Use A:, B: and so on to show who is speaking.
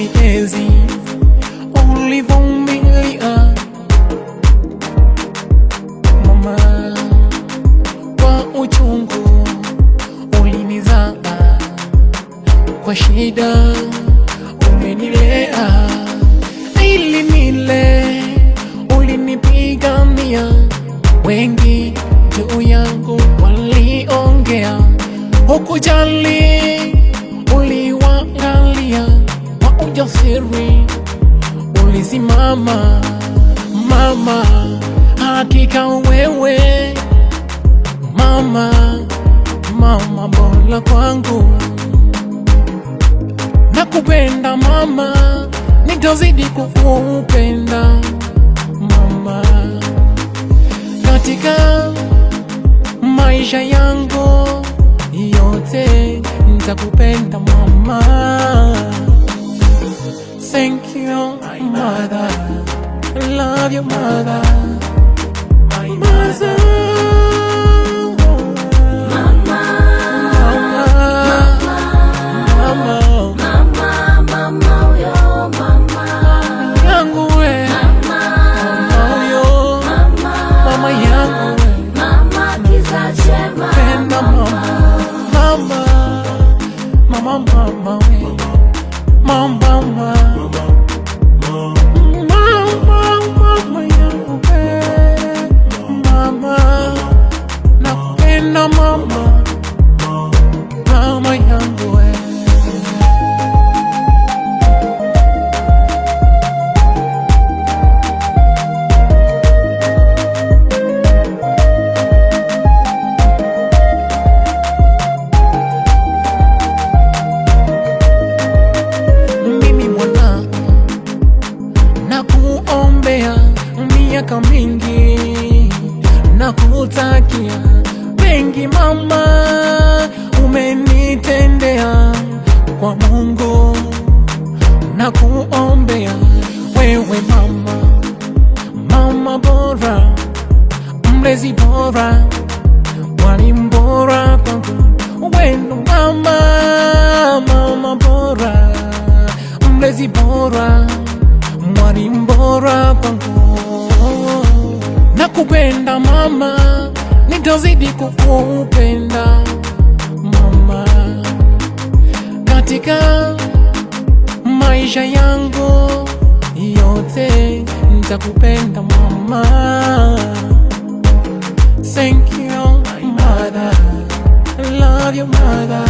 A: ulinienzi, ulivumilia mama, kwa uchungu ulinizaa, kwa shida umenilea, ili nile ulinipigania. Wengi juu yangu waliongea, hukujali, uliwaangalia. Kwa ujasiri ulisimama mama, hakika wewe mama, mama bora kwangu. Nakupenda mama, nitazidi kukupenda mama, katika maisha yangu yote nitakupenda mama. Thank you mother, I love you mother, my mother. Mama, nakupenda mama, mama yangu we. Nakuombea miaka mingi, nakutakia mengi mama, umenitendea kwa Mungu. Nakuombea wewe mama, mama bora, mlezi bora, mwalimu bora kwangu. Wenu mama, mama bora, mlezi bora, mwalimu bora kwangu. Nakupenda mama, nitazidi kukupenda mama, katika maisha yangu yote nitakupenda mama. Thank you mother, I love you mother.